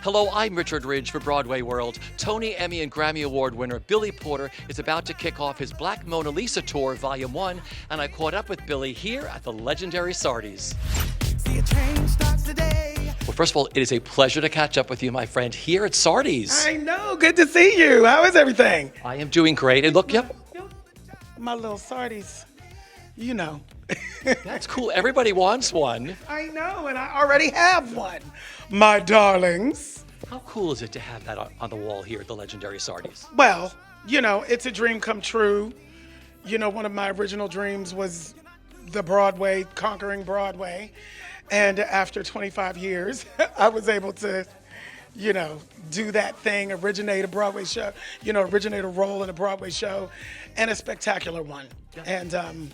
Hello, I'm Richard Ridge for Broadway World. Tony, Emmy, and Grammy Award winner Billy Porter is about to kick off his Black Mona Lisa Tour, Volume 1, and I caught up with Billy here at the legendary Sardi's. See, a change starts today. Well, first of all, it is a pleasure to catch up with you, my friend, here at Sardi's. I know, good to see you. How is everything? I am doing great. And look, yep. My little Sardi's, you know. That's cool. Everybody wants one. I know, and I already have one, my darlings. How cool is it to have that on the wall here at the legendary Sardi's? Well, you know, it's a dream come true. You know, one of my original dreams was the Broadway, conquering Broadway. And after 25 years, I was able to, you know, do that thing, originate a Broadway show, you know, originate a role in a Broadway show, and a spectacular one. Yeah. And,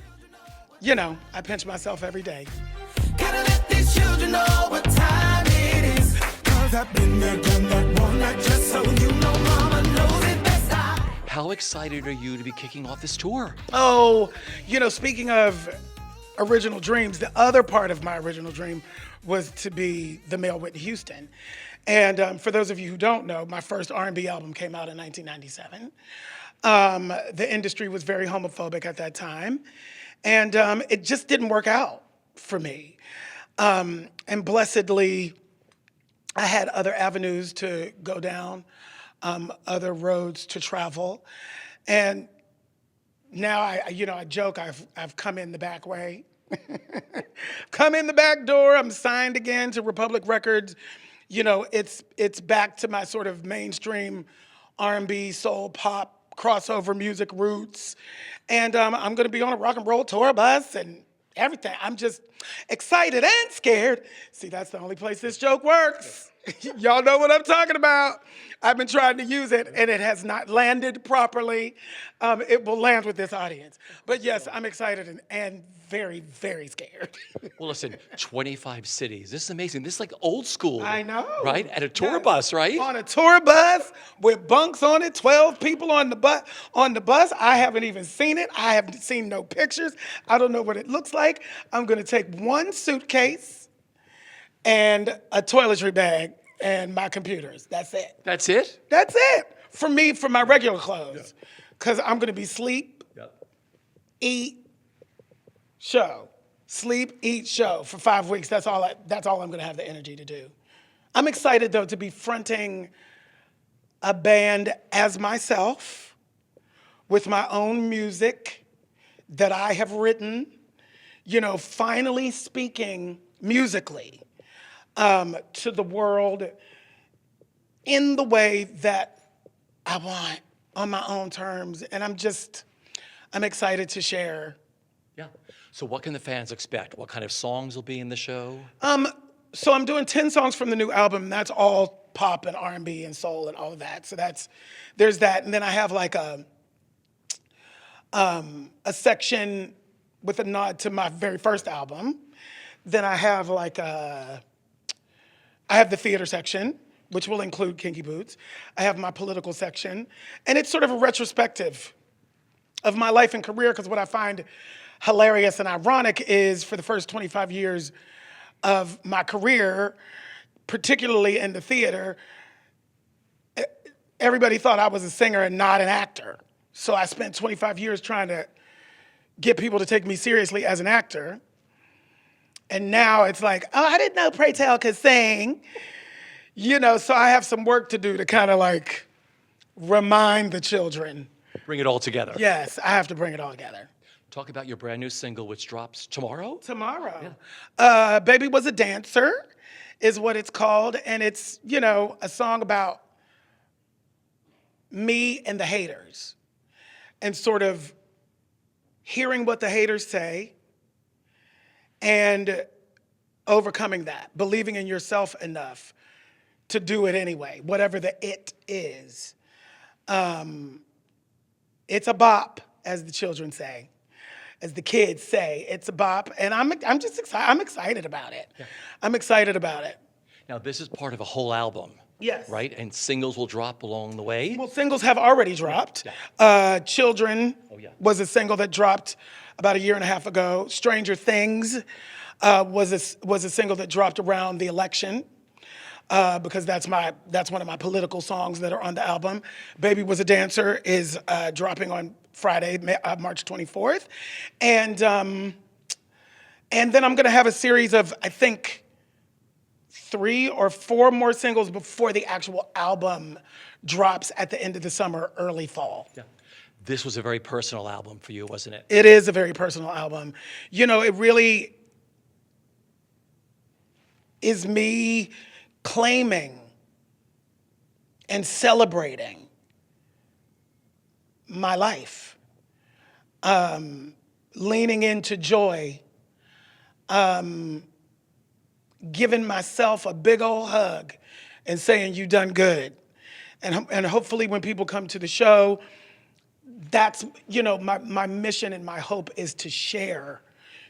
you know, I pinch myself every day. Gotta let these children know what time it is. 'Cause I've been there, done that, one night, just so you know, mama knows it best. How excited are you to be kicking off this tour? Oh, you know, speaking of original dreams, the other part of my original dream was to be the male Whitney Houston. And for those of you who don't know, my first R&B album came out in 1997. The industry was very homophobic at that time. And it just didn't work out for me. And blessedly, I had other avenues to go down, other roads to travel. And now I joke, I've come in the back way. Come in the back door, I'm signed again to Republic Records. You know, it's back to my sort of mainstream R&B, soul, pop, crossover music roots. And I'm gonna be on a rock and roll tour bus and everything. I'm just excited and scared. See, that's the only place this joke works. Y'all know what I'm talking about. I've been trying to use it and it has not landed properly. It will land with this audience. But yes, I'm excited and very, very scared. Well, listen, 25 cities. This is amazing. This is like old school. I know. Right? At a tour bus, right? On a tour bus with bunks on it, 12 people on the bus. I haven't even seen it. I haven't seen no pictures. I don't know what it looks like. I'm gonna take one suitcase and a toiletry bag and my computers. That's it. That's it? That's it. For me, for my regular clothes. Because I'm gonna be sleep, eat, show. Sleep, eat, show for 5 weeks. That's all I'm gonna have the energy to do. I'm excited though to be fronting a band as myself with my own music that I have written, you know, finally speaking musically to the world in the way that I want, on my own terms. And I'm excited to share. Yeah. So what can the fans expect? What kind of songs will be in the show? So I'm doing 10 songs from the new album. That's all pop and R&B and soul and all of that. So there's that. And then I have like a section with a nod to my very first album. Then I have I have the theater section, which will include Kinky Boots. I have my political section. And it's sort of a retrospective of my life and career, because what I find hilarious and ironic is for the first 25 years of my career, particularly in the theater, everybody thought I was a singer and not an actor. So I spent 25 years trying to get people to take me seriously as an actor. And now it's like, oh, I didn't know Pray Tell could sing. You know, so I have some work to do to kind of like remind the children. Bring it all together. Yes, I have to bring it all together. Talk about your brand new single, which drops tomorrow? Tomorrow. Yeah. Baby Was a Dancer is what it's called. And it's, you know, a song about me and the haters. And sort of hearing what the haters say and overcoming that, believing in yourself enough to do it anyway, whatever the it is. It's a bop, as the children say, as the kids say. It's a bop, and I'm just excited. I'm excited about it. Yeah. I'm excited about it. Now, this is part of a whole album. Yes. Right? And singles will drop along the way? Well, singles have already dropped. Yeah. Children was a single that dropped about a year and a half ago. Stranger Things was a single that dropped around the election. because that's one of my political songs that are on the album. Baby Was a Dancer is dropping on Friday, March 24th. And then I'm going to have a series of, I think, 3 or 4 more singles before the actual album drops at the end of the summer, early fall. Yeah. This was a very personal album for you, wasn't it? It is a very personal album. You know, it really is me claiming and celebrating my life, leaning into joy, giving myself a big old hug and saying, you done good. And hopefully when people come to the show, that's, you know, my mission and my hope is to share,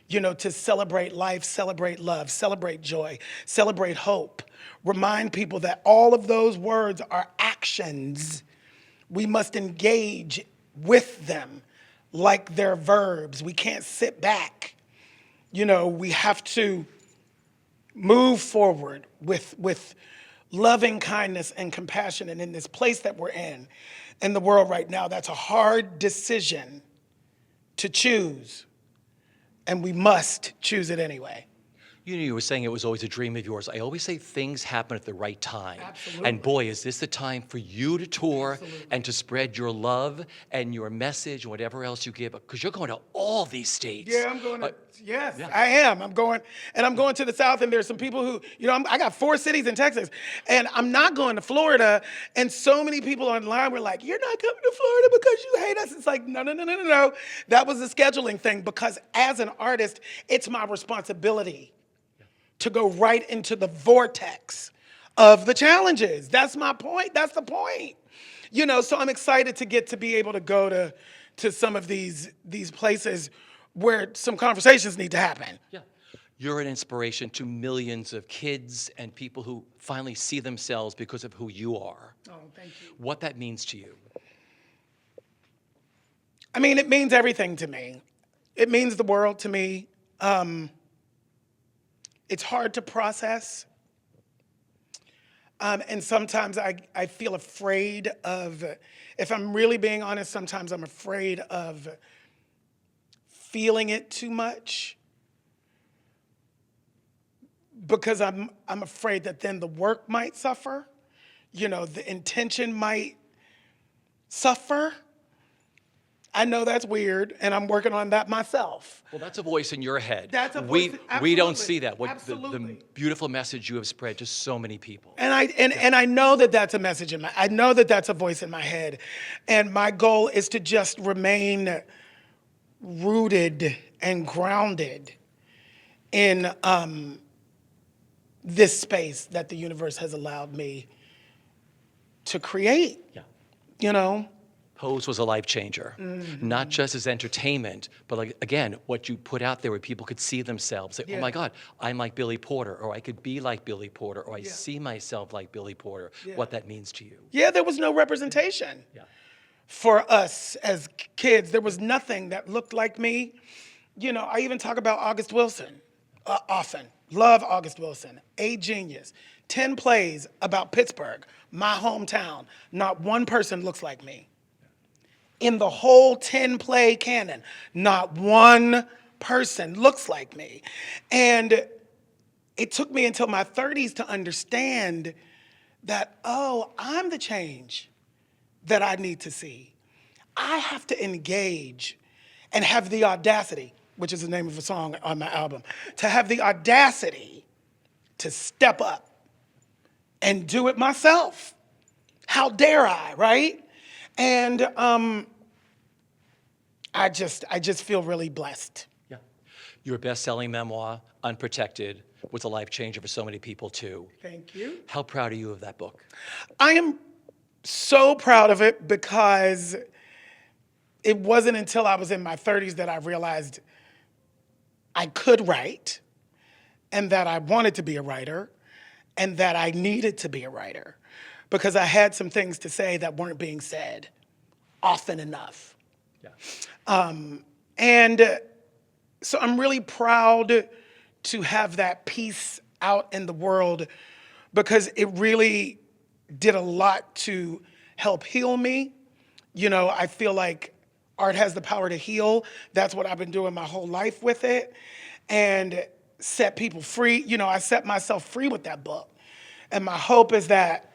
you know, to celebrate life, celebrate love, celebrate joy, celebrate hope. Remind people that all of those words are actions. We must engage with them like they're verbs. We can't sit back. You know, we have to move forward with loving kindness and compassion. And in this place that we're in the world right now, that's a hard decision to choose. And we must choose it anyway. You were saying it was always a dream of yours. I always say things happen at the right time. Absolutely. And boy, is this the time for you to tour and to spread your love and your message and whatever else you give, because you're going to all these states. Yeah, I'm going to, yes, yeah. I am. I'm going to the South, and there's some people who, you know, I got 4 cities in Texas, and I'm not going to Florida, and so many people online were like, you're not coming to Florida because you hate us. It's like, no. That was a scheduling thing, because as an artist, it's my responsibility to go right into the vortex of the challenges. That's my point. That's the point. You know, so I'm excited to get to be able to go to some of these places where some conversations need to happen. Yeah. You're an inspiration to millions of kids and people who finally see themselves because of who you are. Oh, thank you. What that means to you. I mean, it means everything to me. It means the world to me. It's hard to process. And sometimes I feel afraid of, if I'm really being honest, sometimes I'm afraid of feeling it too much, because I'm afraid that then the work might suffer, you know, the intention might suffer. I know that's weird, and I'm working on that myself. Well, that's a voice in your head. That's a voice. We don't see that. Absolutely. The beautiful message you have spread to so many people. And I know that that's a message I know that that's a voice in my head, and my goal is to just remain rooted and grounded in this space that the universe has allowed me to create. Yeah. You know. Pose was a life changer, not just as entertainment, but like, again, what you put out there where people could see themselves. Like, oh my God, I'm like Billy Porter, or I could be like Billy Porter, or I see myself like Billy Porter, what that means to you. Yeah, there was no representation for us as kids. There was nothing that looked like me. You know, I even talk about August Wilson often. Love August Wilson, a genius. 10 plays about Pittsburgh, my hometown. Not one person looks like me. In the whole 10-play canon, not one person looks like me. And it took me until my 30s to understand that, oh, I'm the change that I need to see. I have to engage and have the audacity, which is the name of a song on my album, to have the audacity to step up and do it myself. How dare I, right? And I just feel really blessed. Yeah. Your best-selling memoir, Unprotected, was a life changer for so many people too. Thank you. How proud are you of that book? I am so proud of it, because it wasn't until I was in my 30s that I realized I could write, and that I wanted to be a writer, and that I needed to be a writer, because I had some things to say that weren't being said often enough. Yeah. And so I'm really proud to have that piece out in the world, because it really did a lot to help heal me. You know, I feel like art has the power to heal. That's what I've been doing my whole life with it. And set people free. You know, I set myself free with that book. And my hope is that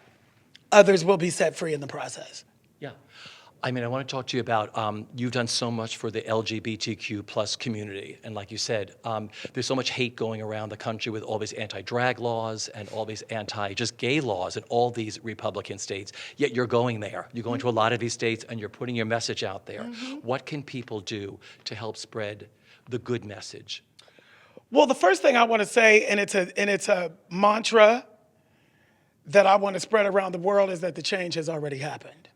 others will be set free in the process. Yeah. I mean, I want to talk to you about, you've done so much for the LGBTQ plus community. And like you said, there's so much hate going around the country with all these anti-drag laws and all these anti-just gay laws in all these Republican states. Yet you're going there. You're going to a lot of these states and you're putting your message out there. What can people do to help spread the good message? Well, the first thing I want to say, and it's a mantra that I want to spread around the world, is that the change has already happened.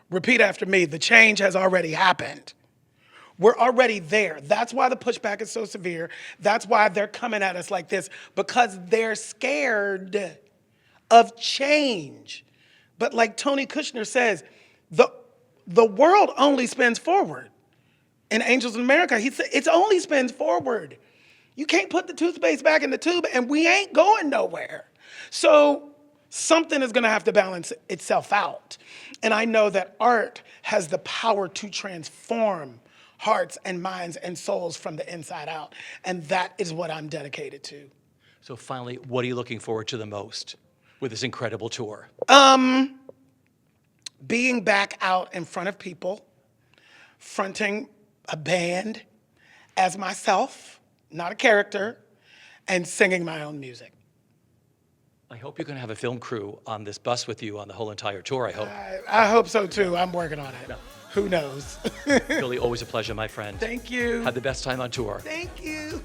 Repeat after me, the change has already happened. We're already there. That's why the pushback is so severe. That's why they're coming at us like this, because they're scared of change. But like Tony Kushner says, the world only spins forward. In Angels in America, he said, it only spins forward. You can't put the toothpaste back in the tube, and we ain't going nowhere. So something is gonna have to balance itself out. And I know that art has the power to transform hearts and minds and souls from the inside out. And that is what I'm dedicated to. So finally, what are you looking forward to the most with this incredible tour? Being back out in front of people, fronting a band as myself, not a character, and singing my own music. I hope you're going to have a film crew on this bus with you on the whole entire tour, I hope. I hope so too. I'm working on it. No. Who knows? Billy, always a pleasure, my friend. Thank you. Have the best time on tour. Thank you.